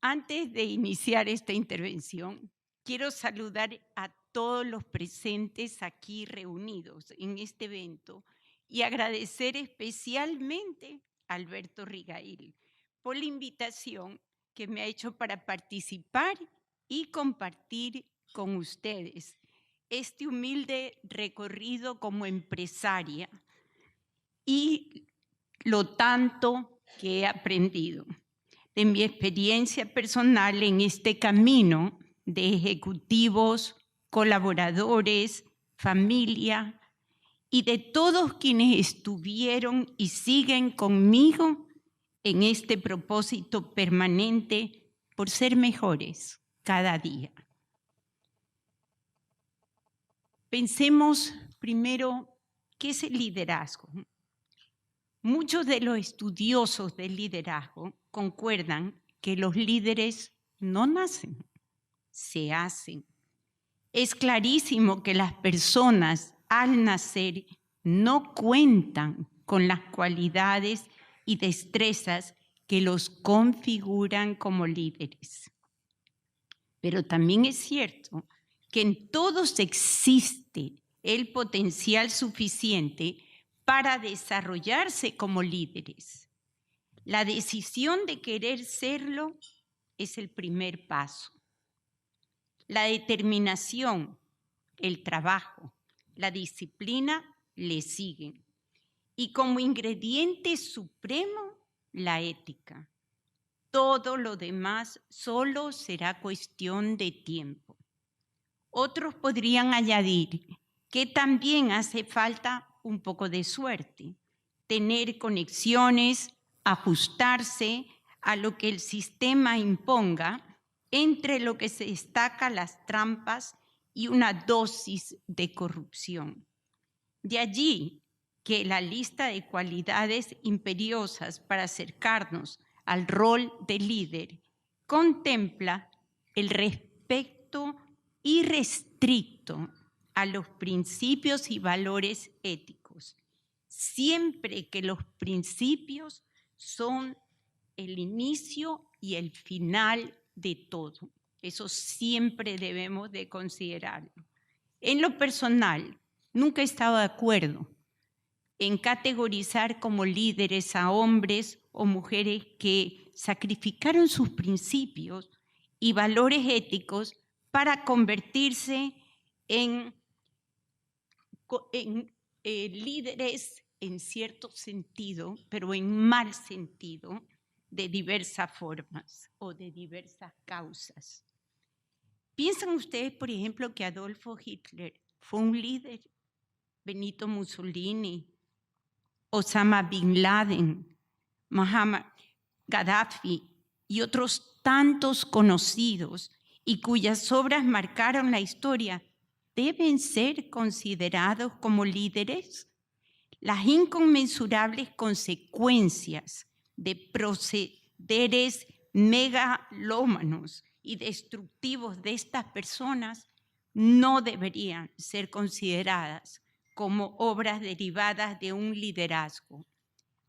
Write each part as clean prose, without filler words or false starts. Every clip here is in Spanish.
Antes de iniciar esta intervención, quiero saludar a todos los presentes aquí reunidos en este evento y agradecer especialmente a Alberto Rigail por la invitación que me ha hecho para participar y compartir con ustedes este humilde recorrido como empresaria y lo tanto que he aprendido de mi experiencia personal en este camino de ejecutivos, colaboradores, familia y de todos quienes estuvieron y siguen conmigo en este propósito permanente por ser mejores cada día. Pensemos primero, ¿qué es el liderazgo? Muchos de los estudiosos del liderazgo concuerdan que los líderes no nacen, se hacen. Es clarísimo que las personas al nacer no cuentan con las cualidades y destrezas que los configuran como líderes. Pero también es cierto que en todos existe el potencial suficiente para desarrollarse como líderes. La decisión de querer serlo es el primer paso. La determinación, el trabajo, la disciplina le siguen. Y como ingrediente supremo, la ética. Todo lo demás solo será cuestión de tiempo. Otros podrían añadir que también hace falta un poco de suerte, tener conexiones, ajustarse a lo que el sistema imponga, entre lo que se destaca las trampas y una dosis de corrupción. De allí que la lista de cualidades imperiosas para acercarnos al rol de líder contempla el respeto irrestricto a los principios y valores éticos, siempre que los principios son el inicio y el final de todo. Eso siempre debemos de considerarlo. En lo personal, nunca he estado de acuerdo en categorizar como líderes a hombres o mujeres que sacrificaron sus principios y valores éticos para convertirse en líderes en cierto sentido, pero en mal sentido, de diversas formas o de diversas causas. ¿Piensan ustedes, por ejemplo, que Adolfo Hitler fue un líder? Benito Mussolini, Osama Bin Laden, Muhammad Gaddafi y otros tantos conocidos y cuyas obras marcaron la historia, ¿deben ser considerados como líderes? Las inconmensurables consecuencias de procederes megalómanos y destructivos de estas personas no deberían ser consideradas como obras derivadas de un liderazgo,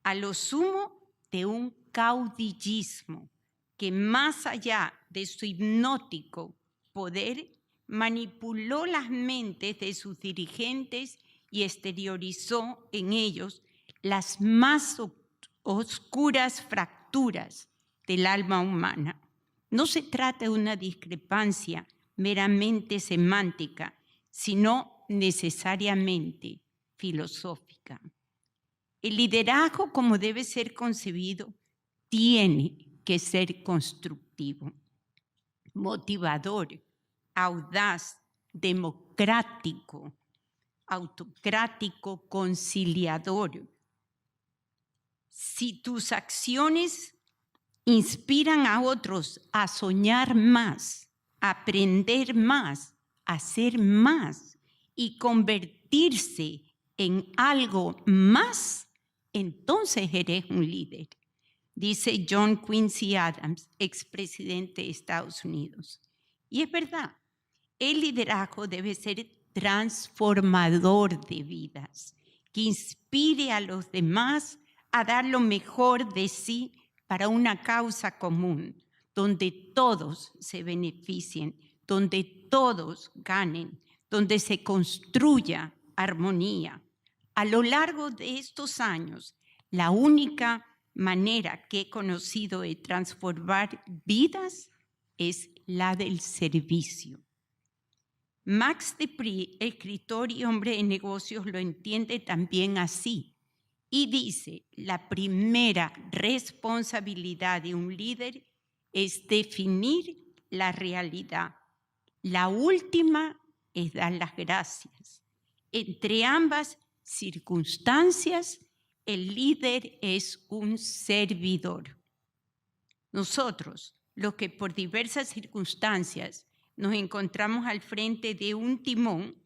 a lo sumo de un caudillismo que más allá de su hipnótico poder manipuló las mentes de sus dirigentes y exteriorizó en ellos las más oscuras fracturas del alma humana. No se trata de una discrepancia meramente semántica, sino necesariamente filosófica. El liderazgo, como debe ser concebido, tiene que ser constructivo, motivador, audaz, democrático, autocrático, conciliador. Si tus acciones inspiran a otros a soñar más, a aprender más, a hacer más y convertirse en algo más, entonces eres un líder, dice John Quincy Adams, expresidente de Estados Unidos. Y es verdad, el liderazgo debe ser transformador de vidas, que inspire a los demás a dar lo mejor de sí para una causa común, donde todos se beneficien, donde todos ganen, donde se construya armonía. A lo largo de estos años, la única manera que he conocido de transformar vidas es la del servicio. Max De Pree, escritor y hombre de negocios, lo entiende también así y dice: la primera responsabilidad de un líder es definir la realidad. La última es dar las gracias. Entre ambas circunstancias, el líder es un servidor. Nosotros, los que por diversas circunstancias nos encontramos al frente de un timón,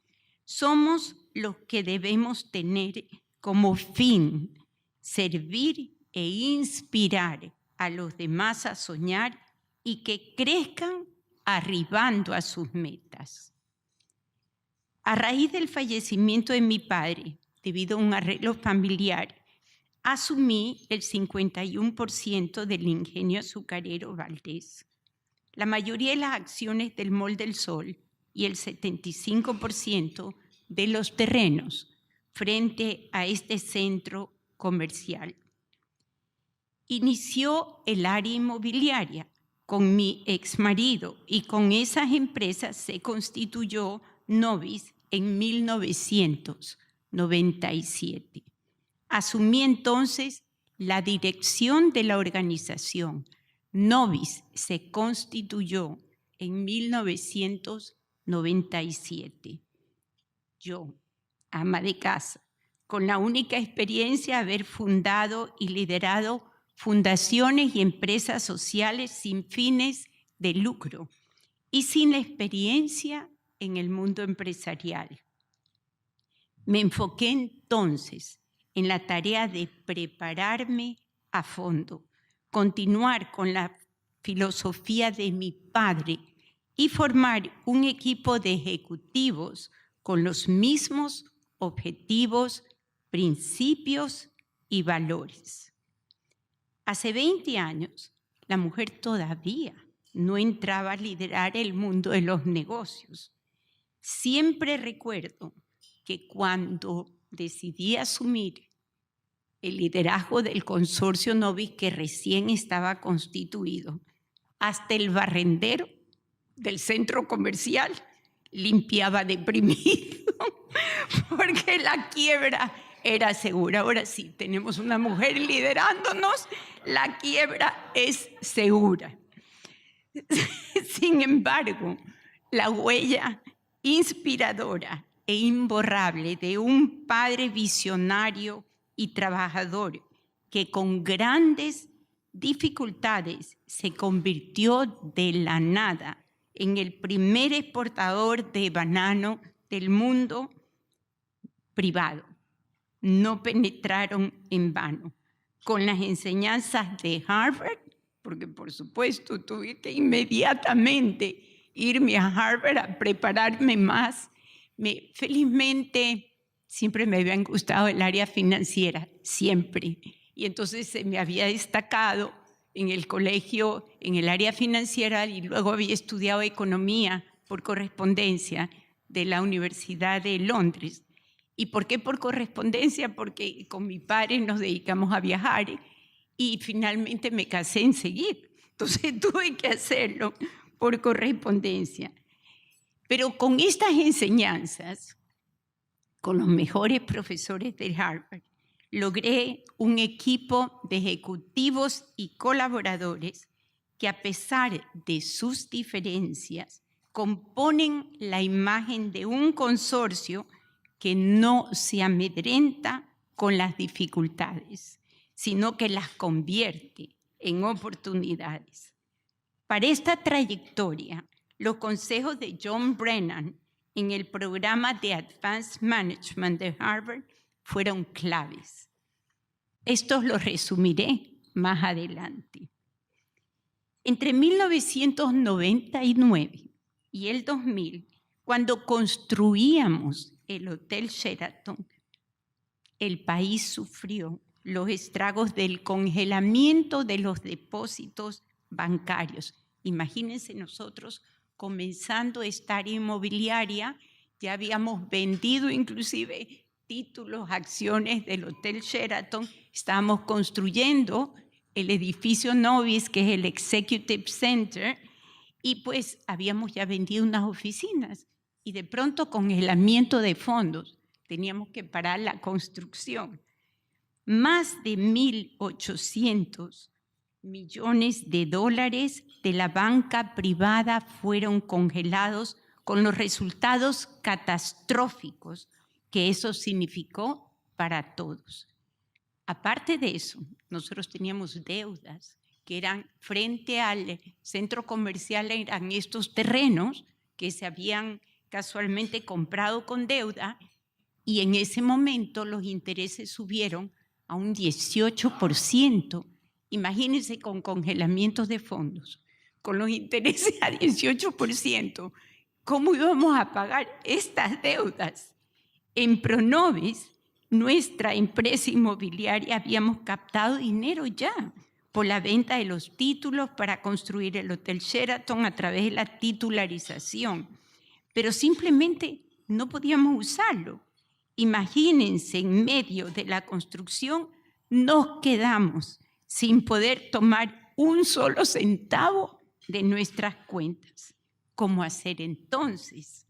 somos los que debemos tener como fin servir e inspirar a los demás a soñar y que crezcan arribando a sus metas. A raíz del fallecimiento de mi padre, debido a un arreglo familiar, asumí el 51% del ingenio azucarero Valdés, la mayoría de las acciones del Mall del Sol y el 75% de los terrenos frente a este centro comercial. Inició el área inmobiliaria con mi exmarido y con esas empresas se constituyó Novis en 1997. Asumí entonces la dirección de la organización. Novis se constituyó en 1997. Yo, ama de casa, con la única experiencia de haber fundado y liderado fundaciones y empresas sociales sin fines de lucro y sin experiencia en el mundo empresarial. Me enfoqué entonces en la tarea de prepararme a fondo, continuar con la filosofía de mi padre y formar un equipo de ejecutivos con los mismos objetivos, principios y valores. Hace 20 años, la mujer todavía no entraba a liderar el mundo de los negocios. Siempre recuerdo que cuando decidí asumir el liderazgo del consorcio Novis, que recién estaba constituido, hasta el barrendero del centro comercial limpiaba deprimido porque la quiebra era segura. Ahora sí, tenemos una mujer liderándonos, la quiebra es segura. Sin embargo, la huella inspiradora e imborrable de un padre visionario y trabajador que con grandes dificultades se convirtió de la nada en el primer exportador de banano del mundo privado. No penetraron en vano. Con las enseñanzas de Harvard, porque por supuesto tuve que inmediatamente irme a Harvard a prepararme más. Felizmente siempre me habían gustado el área financiera, siempre. Y entonces se me había destacado en el colegio, en el área financiera, y luego había estudiado economía por correspondencia de la Universidad de Londres. ¿Y por qué por correspondencia? Porque con mi padre nos dedicamos a viajar y finalmente me casé enseguida. Entonces tuve que hacerlo por correspondencia. Pero con estas enseñanzas, con los mejores profesores de Harvard, logré un equipo de ejecutivos y colaboradores que, a pesar de sus diferencias, componen la imagen de un consorcio que no se amedrenta con las dificultades, sino que las convierte en oportunidades. Para esta trayectoria, los consejos de John Brennan en el programa de Advanced Management de Harvard fueron claves. Estos los resumiré más adelante. Entre 1999 y el 2000, cuando construíamos el Hotel Sheraton, el país sufrió los estragos del congelamiento de los depósitos bancarios. Imagínense nosotros comenzando esta área inmobiliaria, ya habíamos vendido inclusive títulos, acciones del Hotel Sheraton, estábamos construyendo el edificio Novis, que es el Executive Center, y pues habíamos ya vendido unas oficinas y de pronto congelamiento de fondos, teníamos que parar la construcción. Más de 1.800 millones de dólares de la banca privada fueron congelados con los resultados catastróficos que eso significó para todos. Aparte de eso, nosotros teníamos deudas que eran frente al centro comercial, eran estos terrenos que se habían casualmente comprado con deuda y en ese momento los intereses subieron a un 18%. Imagínense con congelamientos de fondos, con los intereses a 18%, ¿cómo íbamos a pagar estas deudas? En Pronovis, nuestra empresa inmobiliaria, habíamos captado dinero ya por la venta de los títulos para construir el Hotel Sheraton a través de la titularización, pero simplemente no podíamos usarlo. Imagínense, en medio de la construcción nos quedamos sin poder tomar un solo centavo de nuestras cuentas. ¿Cómo hacer entonces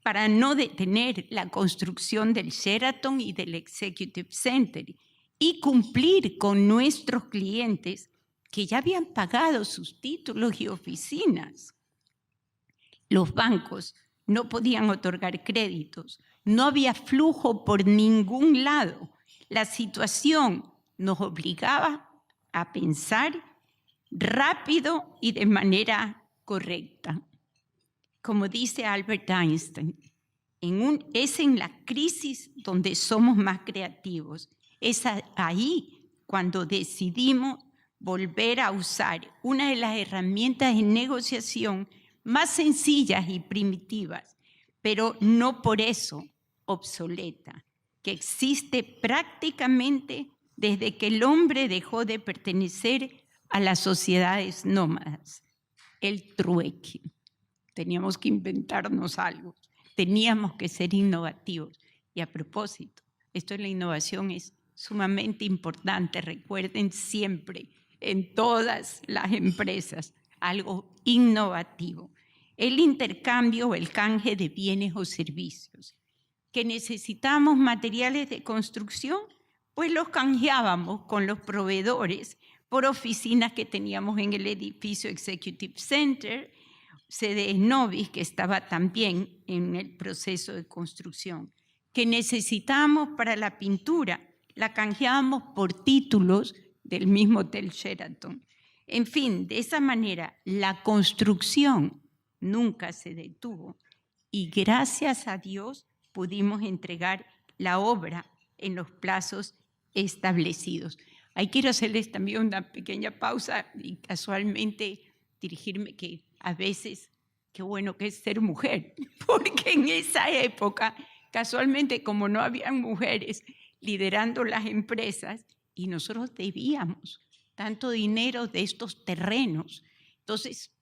para no detener la construcción del Sheraton y del Executive Center y cumplir con nuestros clientes que ya habían pagado sus títulos y oficinas? Los bancos no podían otorgar créditos, no había flujo por ningún lado. La situación nos obligaba a pensar rápido y de manera correcta. Como dice Albert Einstein, es en la crisis donde somos más creativos. Es ahí cuando decidimos volver a usar una de las herramientas de negociación más sencillas y primitivas, pero no por eso obsoleta, que existe prácticamente desde que el hombre dejó de pertenecer a las sociedades nómadas, el trueque. Teníamos que inventarnos algo, teníamos que ser innovativos. Y a propósito, esto de la innovación es sumamente importante, recuerden siempre, en todas las empresas, algo innovativo. El intercambio o el canje de bienes o servicios. Que necesitamos materiales de construcción, pues los canjeábamos con los proveedores por oficinas que teníamos en el edificio Executive Center, sede Novis, que estaba también en el proceso de construcción. Que necesitábamos para la pintura, la canjeábamos por títulos del mismo Hotel Sheraton. En fin, de esa manera, la construcción nunca se detuvo y gracias a Dios pudimos entregar la obra en los plazos establecidos. Ahí quiero hacerles también una pequeña pausa y casualmente dirigirme que a veces, qué bueno que es ser mujer, porque en esa época, casualmente como no habían mujeres liderando las empresas y nosotros debíamos tanto dinero de estos terrenos, entonces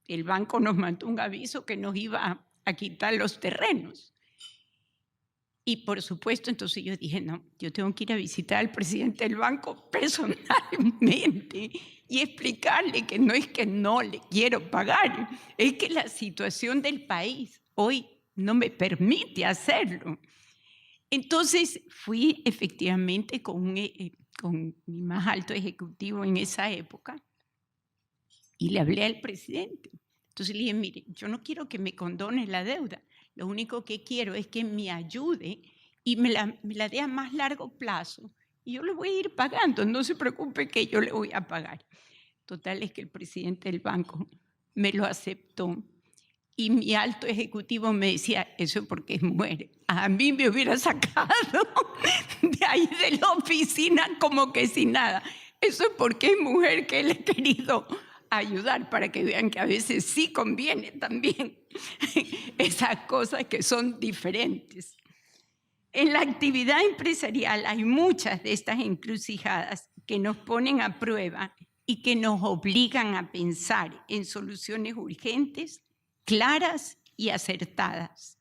el banco nos mandó un aviso que nos iba a quitar los terrenos. Y por supuesto, entonces yo dije, no, yo tengo que ir a visitar al presidente del banco personalmente y explicarle que no es que no le quiero pagar, es que la situación del país hoy no me permite hacerlo. Entonces fui efectivamente con mi más alto ejecutivo en esa época y le hablé al presidente. Entonces le dije, mire, yo no quiero que me condone la deuda, lo único que quiero es que me ayude y me la dé a más largo plazo y yo le voy a ir pagando, no se preocupe que yo le voy a pagar. Total es que el presidente del banco me lo aceptó y mi alto ejecutivo me decía, eso es porque es mujer. A mí me hubiera sacado de ahí de la oficina como que sin nada. Eso es porque es mujer que le he querido ayudar para que vean que a veces sí conviene también esas cosas que son diferentes. En la actividad empresarial hay muchas de estas encrucijadas que nos ponen a prueba y que nos obligan a pensar en soluciones urgentes, claras y acertadas.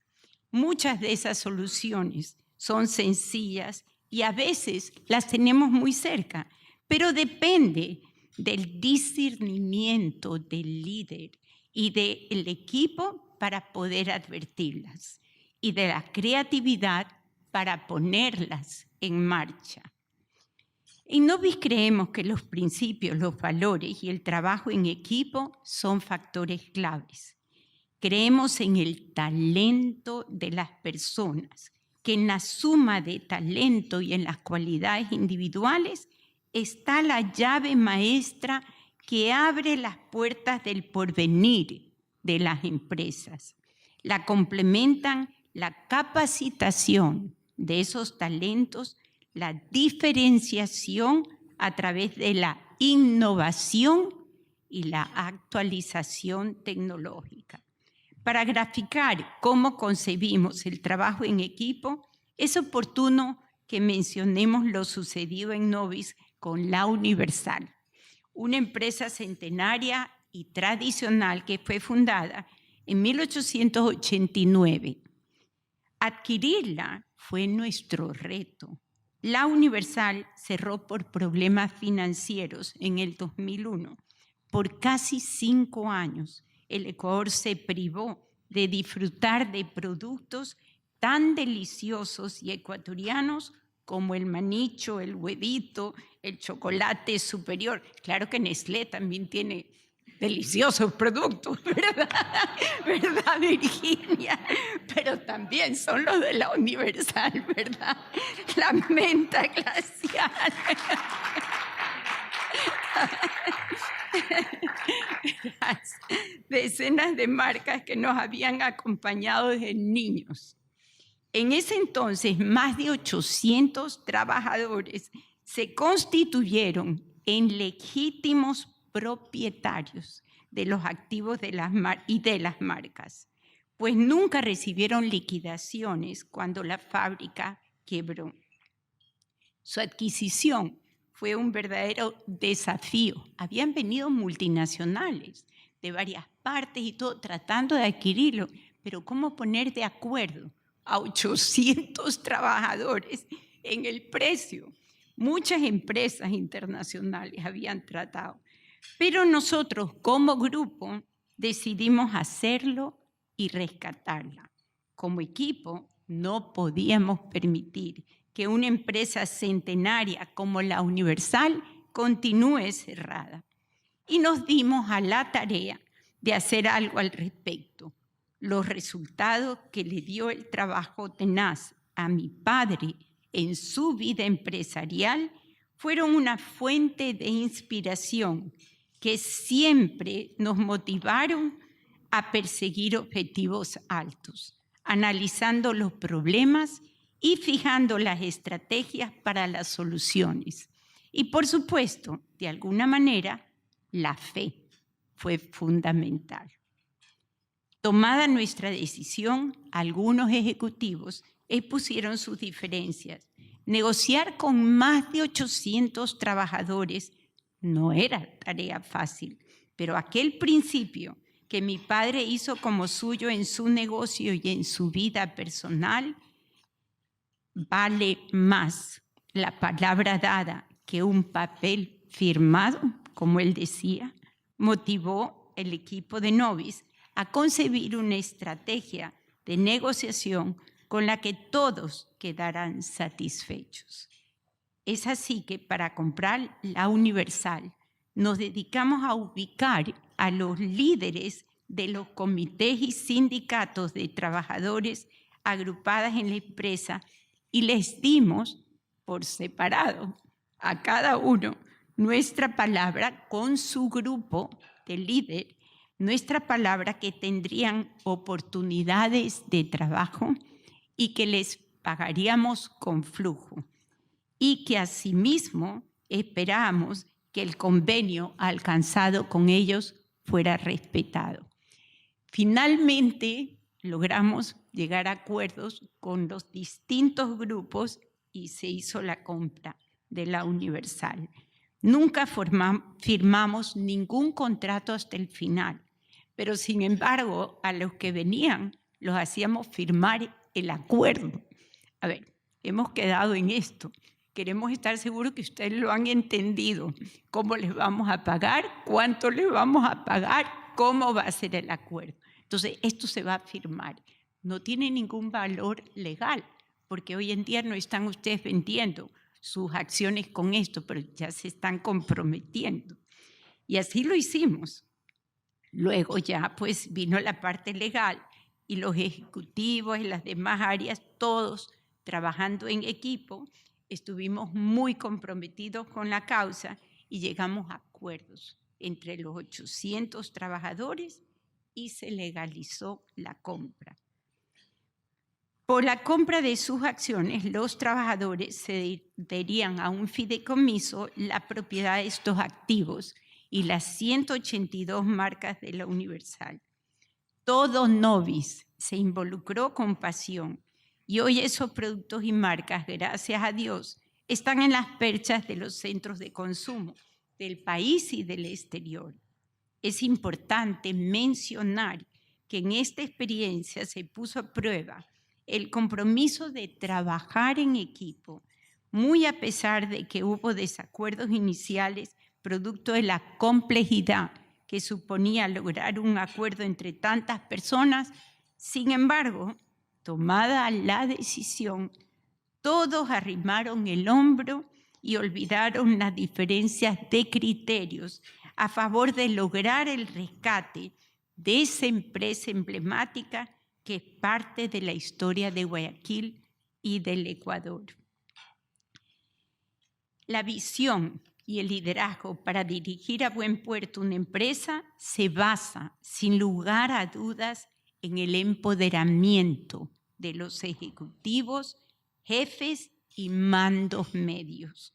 Muchas de esas soluciones son sencillas y a veces las tenemos muy cerca, pero depende del discernimiento del líder y del equipo para poder advertirlas y de la creatividad para ponerlas en marcha. En Novis creemos que los principios, los valores y el trabajo en equipo son factores claves. Creemos en el talento de las personas, que en la suma de talento y en las cualidades individuales está la llave maestra que abre las puertas del porvenir de las empresas. La complementan la capacitación de esos talentos, la diferenciación a través de la innovación y la actualización tecnológica. Para graficar cómo concebimos el trabajo en equipo, es oportuno que mencionemos lo sucedido en Novis con La Universal, una empresa centenaria y tradicional que fue fundada en 1889. Adquirirla fue nuestro reto. La Universal cerró por problemas financieros en el 2001. Por casi 5 años, el Ecuador se privó de disfrutar de productos tan deliciosos y ecuatorianos como el manicho, el huevito, el chocolate superior. Claro que Nestlé también tiene deliciosos productos, ¿verdad? ¿Verdad, Virginia? Pero también son los de La Universal, ¿verdad? La menta glacial. Decenas de marcas que nos habían acompañado desde niños. En ese entonces, más de 800 trabajadores se constituyeron en legítimos propietarios de los activos de las marcas, pues nunca recibieron liquidaciones cuando la fábrica quebró. Su adquisición fue un verdadero desafío. Habían venido multinacionales de varias partes y todo tratando de adquirirlo, pero ¿cómo poner de acuerdo a 800 trabajadores en el precio? Muchas empresas internacionales habían tratado, pero nosotros como grupo decidimos hacerlo y rescatarla. Como equipo no podíamos permitir que una empresa centenaria como La Universal continúe cerrada. Y nos dimos a la tarea de hacer algo al respecto. Los resultados que le dio el trabajo tenaz a mi padre en su vida empresarial fueron una fuente de inspiración que siempre nos motivaron a perseguir objetivos altos, analizando los problemas y fijando las estrategias para las soluciones. Y por supuesto, de alguna manera, la fe fue fundamental. Tomada nuestra decisión, algunos ejecutivos expusieron sus diferencias. Negociar con más de 800 trabajadores no era tarea fácil, pero aquel principio que mi padre hizo como suyo en su negocio y en su vida personal, vale más la palabra dada que un papel firmado, como él decía, motivó el equipo de Novis a concebir una estrategia de negociación con la que todos quedarán satisfechos. Es así que para comprar La Universal nos dedicamos a ubicar a los líderes de los comités y sindicatos de trabajadores agrupadas en la empresa y les dimos por separado a cada uno nuestra palabra con su grupo de líder, nuestra palabra que tendrían oportunidades de trabajo y que les pagaríamos con flujo y que asimismo esperamos que el convenio alcanzado con ellos fuera respetado. Finalmente logramos llegar a acuerdos con los distintos grupos y se hizo la compra de La Universal. Nunca firmamos ningún contrato hasta el final, pero sin embargo, a los que venían los hacíamos firmar el acuerdo. A ver, hemos quedado en esto. Queremos estar seguros que ustedes lo han entendido. ¿Cómo les vamos a pagar? ¿Cuánto les vamos a pagar? ¿Cómo va a ser el acuerdo? Entonces, esto se va a firmar. No tiene ningún valor legal, porque hoy en día no están ustedes vendiendo sus acciones con esto, pero ya se están comprometiendo. Y así lo hicimos. Luego ya pues vino la parte legal y los ejecutivos y las demás áreas, todos trabajando en equipo, estuvimos muy comprometidos con la causa y llegamos a acuerdos entre los 800 trabajadores y se legalizó la compra. Por la compra de sus acciones, los trabajadores cederían a un fideicomiso la propiedad de estos activos y las 182 marcas de la Universal. Todo Novis se involucró con pasión y hoy esos productos y marcas, gracias a Dios, están en las perchas de los centros de consumo del país y del exterior. Es importante mencionar que en esta experiencia se puso a prueba el compromiso de trabajar en equipo, muy a pesar de que hubo desacuerdos iniciales producto de la complejidad que suponía lograr un acuerdo entre tantas personas. Sin embargo, tomada la decisión, todos arrimaron el hombro y olvidaron las diferencias de criterios a favor de lograr el rescate de esa empresa emblemática que es parte de la historia de Guayaquil y del Ecuador. La visión y el liderazgo para dirigir a buen puerto una empresa se basa, sin lugar a dudas, en el empoderamiento de los ejecutivos, jefes y mandos medios,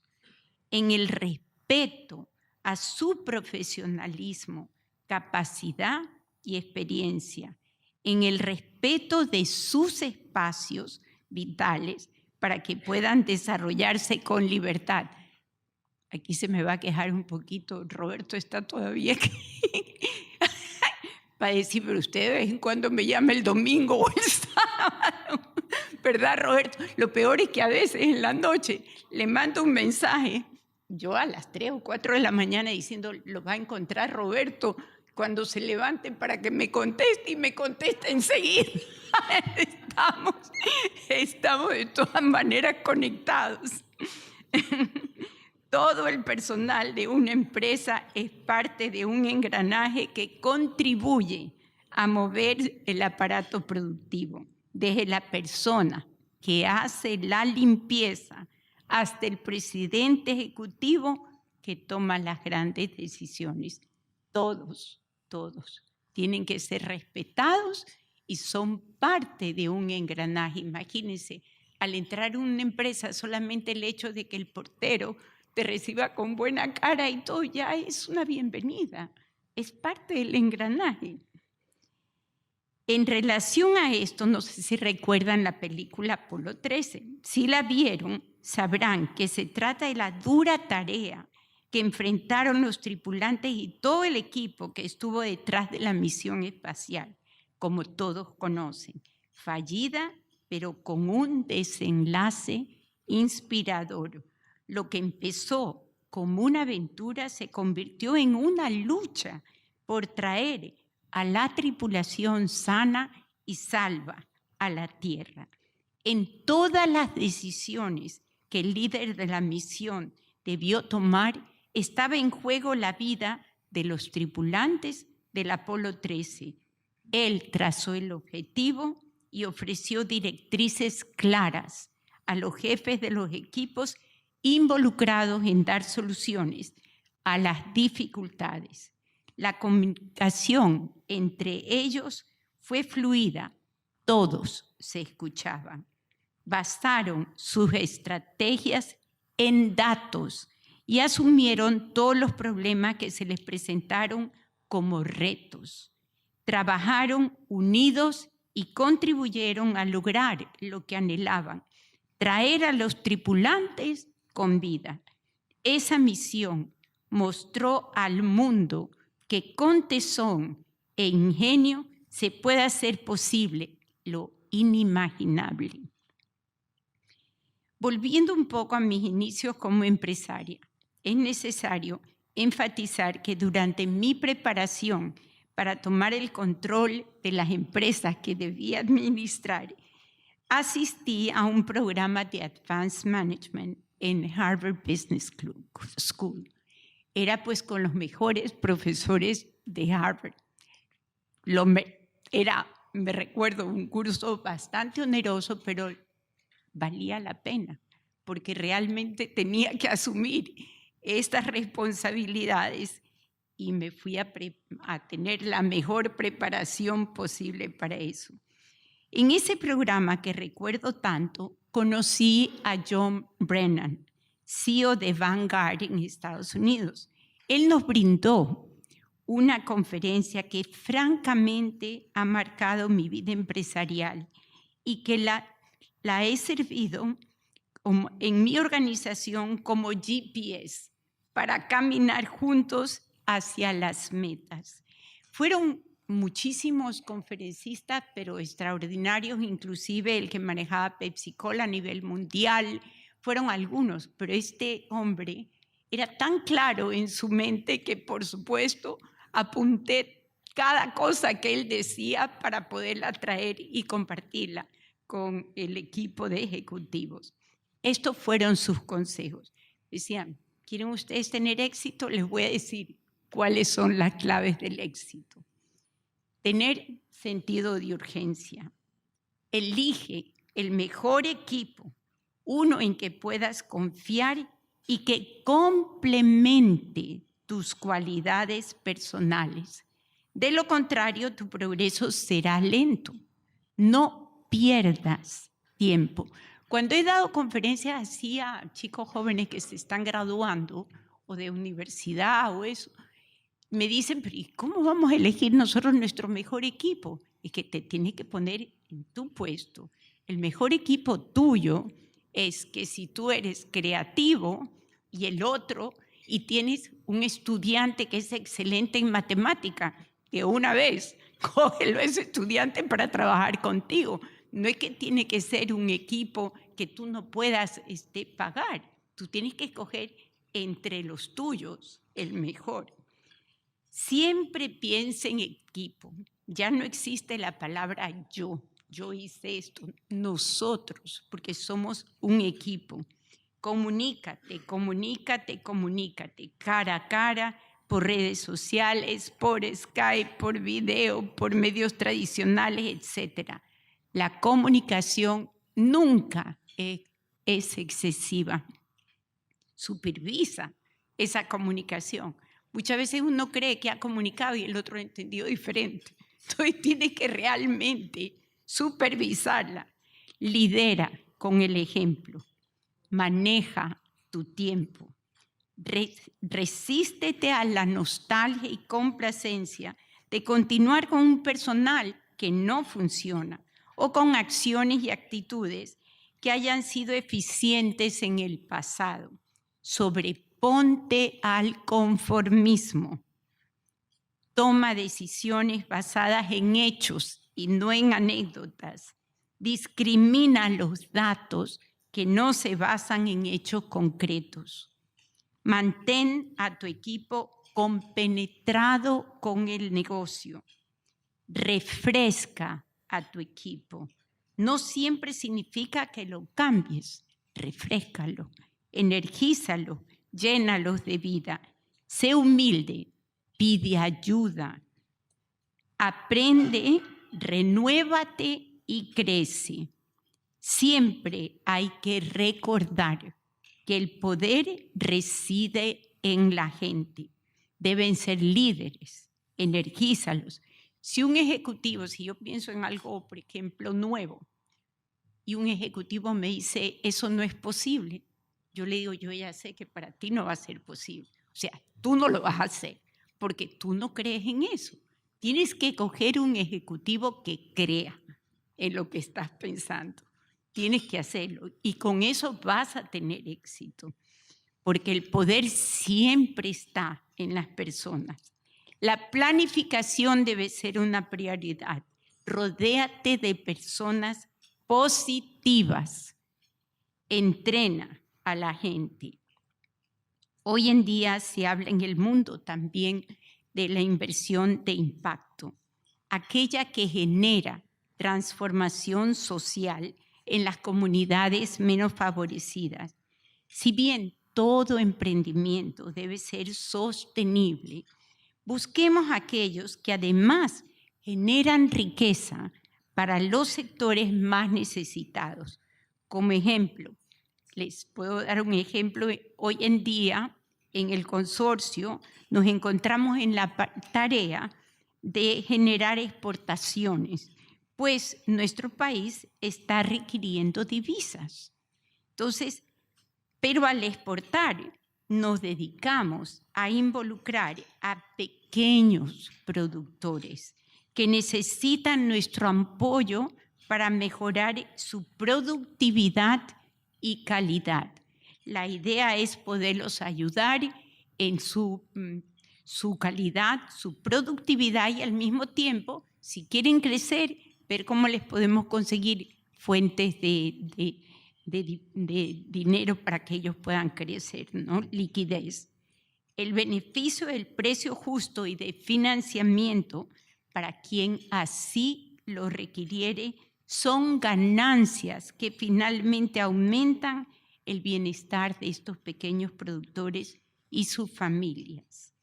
en el respeto a su profesionalismo, capacidad y experiencia, en el respeto de sus espacios vitales para que puedan desarrollarse con libertad. Aquí se me va a quejar un poquito, Roberto está todavía aquí, para decir, pero usted de vez en cuando me llama el domingo o el sábado, ¿verdad, Roberto? Lo peor es que a veces en la noche le mando un mensaje, yo a las 3 o 4 de la mañana diciendo, lo va a encontrar Roberto cuando se levante para que me conteste, y me contesta enseguida. Estamos de todas maneras conectados. Todo el personal de una empresa es parte de un engranaje que contribuye a mover el aparato productivo, desde la persona que hace la limpieza hasta el presidente ejecutivo que toma las grandes decisiones. Todos tienen que ser respetados y son parte de un engranaje. Imagínense, al entrar en una empresa, solamente el hecho de que el portero te reciba con buena cara y todo ya es una bienvenida, es parte del engranaje. En relación a esto, no sé si recuerdan la película Apolo 13, si la vieron, sabrán que se trata de la dura tarea que enfrentaron los tripulantes y todo el equipo que estuvo detrás de la misión espacial, como todos conocen, fallida, pero con un desenlace inspirador. Lo que empezó como una aventura se convirtió en una lucha por traer a la tripulación sana y salva a la Tierra. En todas las decisiones que el líder de la misión debió tomar, estaba en juego la vida de los tripulantes del Apolo 13. Él trazó el objetivo y ofreció directrices claras a los jefes de los equipos involucrados en dar soluciones a las dificultades. La comunicación entre ellos fue fluida, todos se escuchaban. Basaron sus estrategias en datos y asumieron todos los problemas que se les presentaron como retos. Trabajaron unidos y contribuyeron a lograr lo que anhelaban, traer a los tripulantes con vida. Esa misión mostró al mundo que con tesón e ingenio se puede hacer posible lo inimaginable. Volviendo un poco a mis inicios como empresaria, es necesario enfatizar que durante mi preparación para tomar el control de las empresas que debía administrar, asistí a un programa de Advanced Management en Harvard Business School. Era pues con los mejores profesores de Harvard. Me recuerdo, un curso bastante oneroso, pero valía la pena, porque realmente tenía que asumir estas responsabilidades y me fui a tener la mejor preparación posible para eso. En ese programa que recuerdo tanto, conocí a John Brennan, CEO de Vanguard en Estados Unidos. Él nos brindó una conferencia que francamente ha marcado mi vida empresarial y que la he servido en mi organización como GPS para caminar juntos hacia las metas. Fueron muchísimos conferencistas, pero extraordinarios, inclusive el que manejaba PepsiCo a nivel mundial, fueron algunos, pero este hombre era tan claro en su mente que, por supuesto, apunté cada cosa que él decía para poderla traer y compartirla con el equipo de ejecutivos. Estos fueron sus consejos. Decían, ¿quieren ustedes tener éxito? Les voy a decir cuáles son las claves del éxito. Tener sentido de urgencia. Elige el mejor equipo, uno en que puedas confiar y que complemente tus cualidades personales. De lo contrario, tu progreso será lento. No pierdas tiempo. Cuando he dado conferencias así a chicos jóvenes que se están graduando o de universidad o eso, me dicen, pero ¿y cómo vamos a elegir nosotros nuestro mejor equipo? Es que te tienes que poner en tu puesto. El mejor equipo tuyo es que si tú eres creativo y el otro, y tienes un estudiante que es excelente en matemática, que una vez cógelo a ese estudiante para trabajar contigo. No es que tiene que ser un equipo que tú no puedas pagar. Tú tienes que escoger entre los tuyos el mejor. Siempre piensa en equipo. Ya no existe la palabra yo hice esto, nosotros, porque somos un equipo. Comunícate, cara a cara, por redes sociales, por Skype, por video, por medios tradicionales, etc. La comunicación nunca es excesiva. Supervisa esa comunicación. Muchas veces uno cree que ha comunicado y el otro ha entendido diferente. Entonces tienes que realmente supervisarla. Lidera con el ejemplo. Maneja tu tiempo. Resístete a la nostalgia y complacencia de continuar con un personal que no funciona o con acciones y actitudes que hayan sido eficientes en el pasado. Sobreponte al conformismo. Toma decisiones basadas en hechos y no en anécdotas. Discrimina los datos que no se basan en hechos concretos. Mantén a tu equipo compenetrado con el negocio. Refresca a tu equipo. No siempre significa que lo cambies. Refréscalo, energízalo, llénalos de vida. Sé humilde, pide ayuda. Aprende, renuévate y crece. Siempre hay que recordar que el poder reside en la gente. Deben ser líderes, energízalos. Si un ejecutivo, si yo pienso en algo, por ejemplo, nuevo, y un ejecutivo me dice, eso no es posible, yo le digo, yo ya sé que para ti no va a ser posible. O sea, tú no lo vas a hacer, porque tú no crees en eso. Tienes que coger un ejecutivo que crea en lo que estás pensando. Tienes que hacerlo y con eso vas a tener éxito. porque el poder siempre está en las personas. La planificación debe ser una prioridad. Rodéate de personas positivas. Entrena a la gente. Hoy en día se habla en el mundo también de la inversión de impacto, aquella que genera transformación social en las comunidades menos favorecidas. Si bien todo emprendimiento debe ser sostenible, busquemos aquellos que además generan riqueza para los sectores más necesitados. Como ejemplo, les puedo dar un ejemplo. Hoy en día, en el consorcio, nos encontramos en la tarea de generar exportaciones, pues nuestro país está requiriendo divisas. Entonces, pero al exportar, nos dedicamos a involucrar a pequeños productores que necesitan nuestro apoyo para mejorar su productividad y calidad. La idea es poderlos ayudar en su calidad, su productividad y al mismo tiempo, si quieren crecer, ver cómo les podemos conseguir fuentes de dinero para que ellos puedan crecer, ¿no? Liquidez. El beneficio del precio justo y de financiamiento para quien así lo requiriere son ganancias que finalmente aumentan el bienestar de estos pequeños productores y sus familias.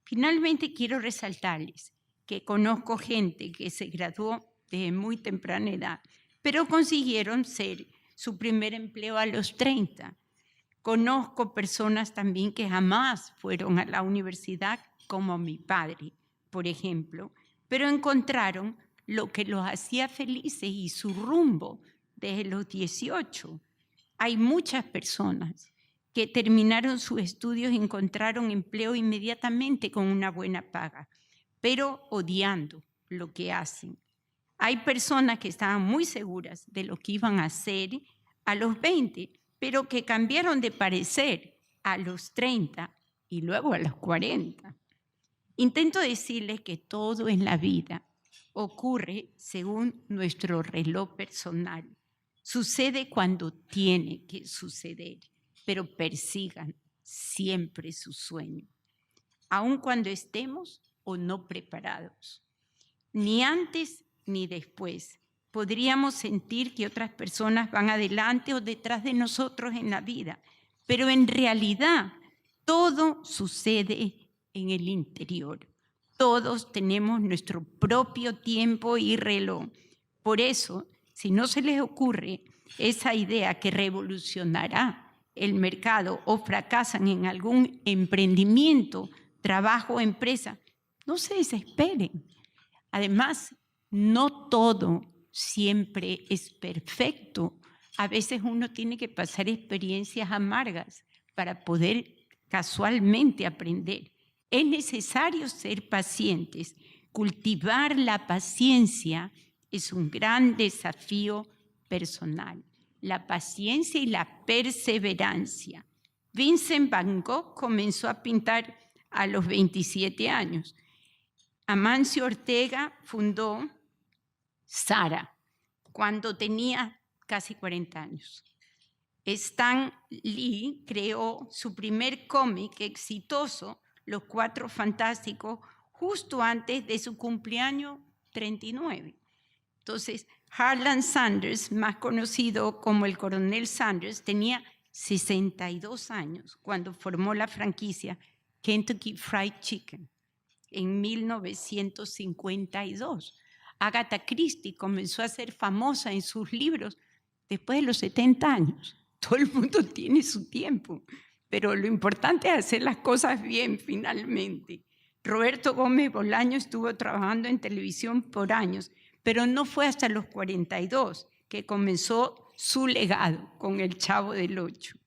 Finalmente quiero resaltarles que conozco gente que se graduó de muy temprana edad, pero consiguieron ser su primer empleo a los 30. Conozco personas también que jamás fueron a la universidad, como mi padre, por ejemplo, pero encontraron lo que los hacía felices y su rumbo desde los 18. Hay muchas personas que terminaron sus estudios y encontraron empleo inmediatamente con una buena paga, pero odiando lo que hacen. Hay personas que estaban muy seguras de lo que iban a hacer a los 20, pero que cambiaron de parecer a los 30 y luego a los 40. Intento decirles que todo en la vida ocurre según nuestro reloj personal. Sucede cuando tiene que suceder, pero persigan siempre su sueño, aun cuando estemos o no preparados. Ni antes ni después podríamos sentir que otras personas van adelante o detrás de nosotros en la vida, pero en realidad todo sucede en el interior. Todos tenemos nuestro propio tiempo y reloj. Por eso, si no se les ocurre esa idea que revolucionará el mercado o fracasan en algún emprendimiento, trabajo o empresa, no se desesperen. Además, no todo siempre es perfecto. A veces uno tiene que pasar experiencias amargas para poder casualmente aprender. Es necesario ser pacientes. Cultivar la paciencia es un gran desafío personal. La paciencia y la perseverancia. Vincent Van Gogh comenzó a pintar a los 27 años. Amancio Ortega fundó Zara cuando tenía casi 40 años. Stan Lee creó su primer cómic exitoso, Los Cuatro Fantásticos, justo antes de su cumpleaños 39. Entonces, Harlan Sanders, más conocido como el Coronel Sanders, tenía 62 años cuando formó la franquicia Kentucky Fried Chicken en 1952. Agatha Christie comenzó a ser famosa en sus libros después de los 70 años. Todo el mundo tiene su tiempo, pero lo importante es hacer las cosas bien finalmente. Roberto Gómez Bolaño estuvo trabajando en televisión por años, pero no fue hasta los 42 que comenzó su legado con El Chavo del Ocho.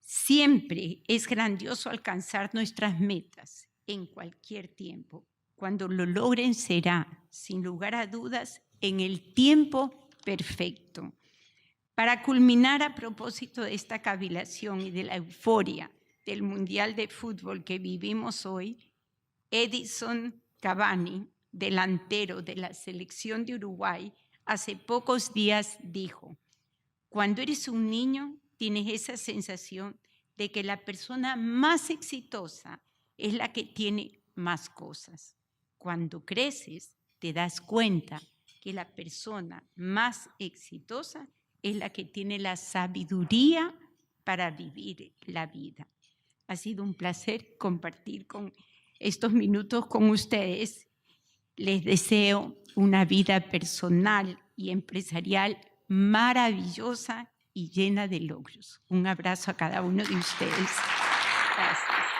Siempre es grandioso alcanzar nuestras metas en cualquier tiempo. Cuando lo logren será, sin lugar a dudas, en el tiempo perfecto. Para culminar, a propósito de esta cavilación y de la euforia del Mundial de Fútbol que vivimos hoy, Edison Cavani, delantero de la selección de Uruguay, hace pocos días dijo: cuando eres un niño, tienes esa sensación de que la persona más exitosa es la que tiene más cosas. Cuando creces, te das cuenta que la persona más exitosa es la que tiene la sabiduría para vivir la vida. Ha sido un placer compartir estos minutos con ustedes. Les deseo una vida personal y empresarial maravillosa y llena de logros. Un abrazo a cada uno de ustedes. Gracias.